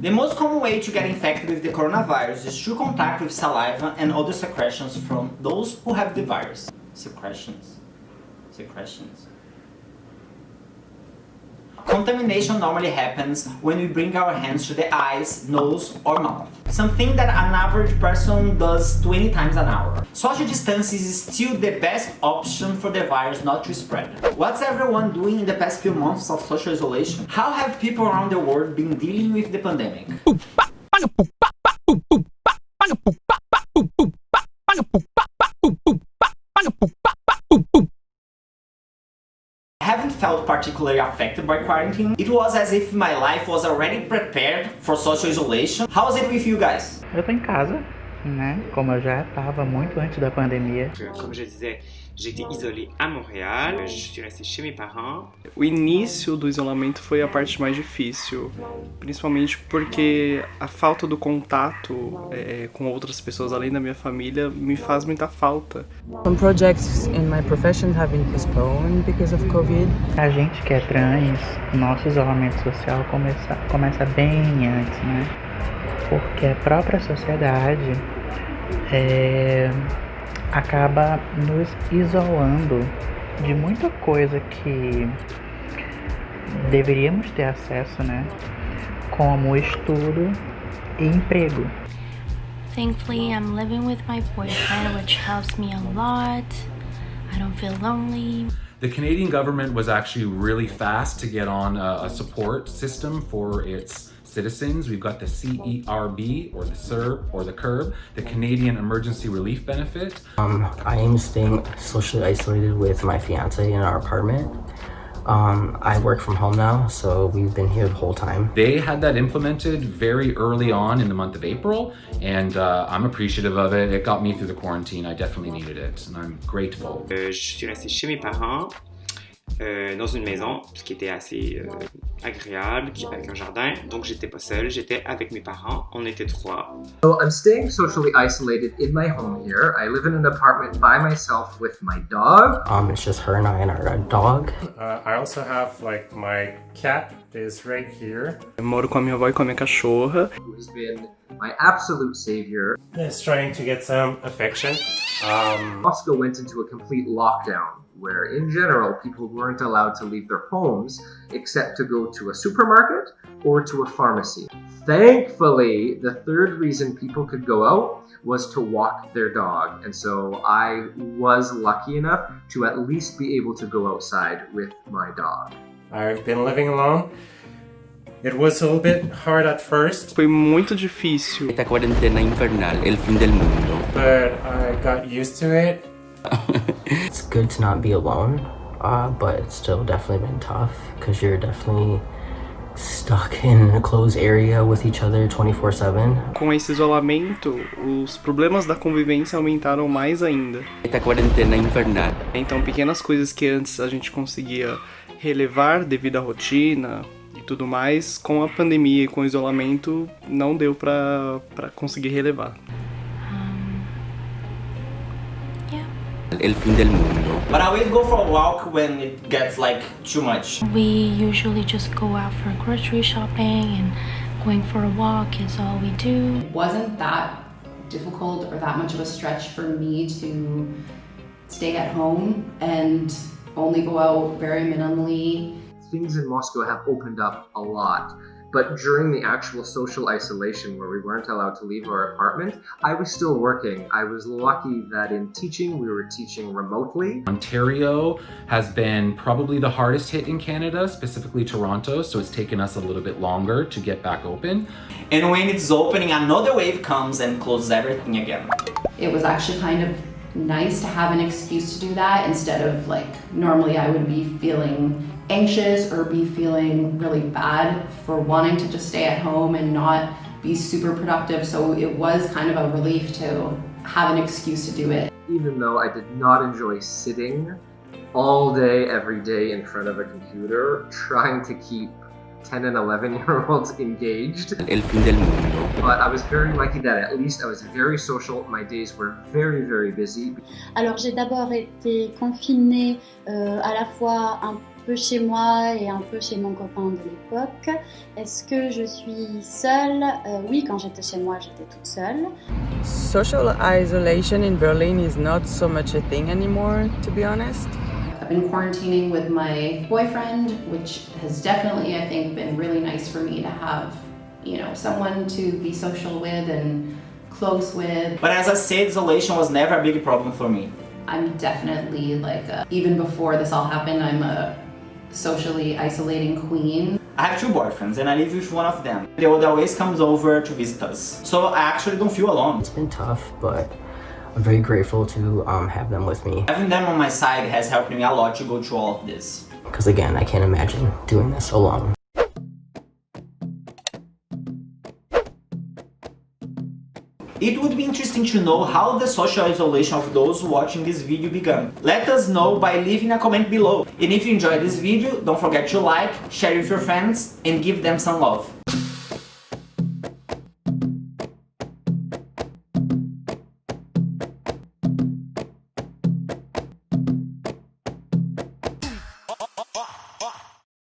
The most common way to get infected with the coronavirus is through contact with saliva and other secretions from those who have the virus. Secretions. Contamination normally happens when we bring our hands to the eyes, nose or mouth. Something that an average person does 20 times an hour. Social distance is still the best option for the virus not to spread. What's everyone doing in the past few months of social isolation? How have people around the world been dealing with the pandemic? I haven't felt particularly affected by quarantine. It was as if my life was already prepared for social isolation. How is it with you guys? Eu tô em casa, né? Como eu já estava muito antes da pandemia. Comme je disais, j'étais isolée à Montréal, je suis restée chez mes parents. O início do isolamento foi a parte mais difícil, principalmente porque a falta do contato com outras pessoas além da minha família me faz muita falta. Some projects in my profession have been postponed because of COVID. A gente que é trans, nosso isolamento social começa bem antes, né? Porque a própria sociedade acaba nos isolando de muita coisa que deveríamos ter acesso, né? Como estudo e emprego. Thankfully, I'm living with my boyfriend, which helps me a lot. I don't feel lonely. The Canadian government was actually really fast to get on a support system for its citizens. We've got the CERB, or the CERB, or the CERB, the Canadian Emergency Relief Benefit. I am staying socially isolated with my fiance in our apartment. I work from home now, so we've been here the whole time. They had that implemented very early on in the month of April, and I'm appreciative of it. It got me through the quarantine. I definitely needed it, and I'm grateful. Je suis restée chez mes parents, dans une maison, ce qui était assez agréable, avec un jardin. Donc j'étais pas seule, j'étais avec mes parents. On était 3. So I'm staying socially isolated in my home here. I live in an apartment by myself with my dog. It's just her and I and our dog. I also have my cat is right here. Eu moro com a minha avó e com a minha cachorra. Who has been my absolute savior. Is trying to get some affection. Moscow went into a complete lockdown, where in general people weren't allowed to leave their homes except to go to a supermarket or to a pharmacy. Thankfully, the third reason people could go out was to walk their dog, and so I was lucky enough to at least be able to go outside with my dog. I've been living alone. It was a little bit hard at first. Foi muito difícil. Esta cuarentena infernal, el fin del mundo. But I got used to it. It's good to not be alone, but it's still definitely been tough because you're definitely stuck in a closed area with each other 24/7. Com esse isolamento, os problemas da convivência aumentaram mais ainda. Esta cuarentena infernal. Então, pequenas coisas que antes a gente conseguia relevar devido à rotina e tudo mais, com a pandemia e com o isolamento, não deu pra conseguir relevar. El fin del mundo. But I always go for a walk when it gets too much. We usually just go out for grocery shopping, and going for a walk is all we do. It wasn't that difficult or that much of a stretch for me to stay at home and only go out very minimally. Things in Moscow have opened up a lot, but during the actual social isolation where we weren't allowed to leave our apartment, I was still working. I was lucky that in teaching, we were teaching remotely. Ontario has been probably the hardest hit in Canada, specifically Toronto, so it's taken us a little bit longer to get back open. And when it's opening, another wave comes and closes everything again. It was actually kind of nice to have an excuse to do that instead of normally I would be feeling anxious or be feeling really bad for wanting to just stay at home and not be super productive. So it was kind of a relief to have an excuse to do it. Even though I did not enjoy sitting all day, every day in front of a computer, trying to keep 10 and 11-year-olds engaged. El fin del mundo. But I was very lucky that at least I was very social. My days were very, very busy. Alors j'ai d'abord été confinée à la fois un peu chez moi et un peu chez mon copain de l'époque. Est-ce que je suis seule? Oui, quand j'étais chez moi, j'étais toute seule. Social isolation in Berlin is not so much a thing anymore, to be honest. I've been quarantining with my boyfriend, which has definitely, I think, been really nice for me to have, you know, someone to be social with and close with. But as I said, isolation was never a big problem for me. I'm definitely like, even before this all happened, I'm a socially isolating queen. I have 2 boyfriends and I live with one of them. They would always come over to visit us. So I actually don't feel alone. It's been tough, but I'm very grateful to have them with me. Having them on my side has helped me a lot to go through all of this. Because again, I can't imagine doing this alone. It would be interesting to know how the social isolation of those watching this video began. Let us know by leaving a comment below. And if you enjoyed this video, don't forget to like, share with your friends, and give them some love.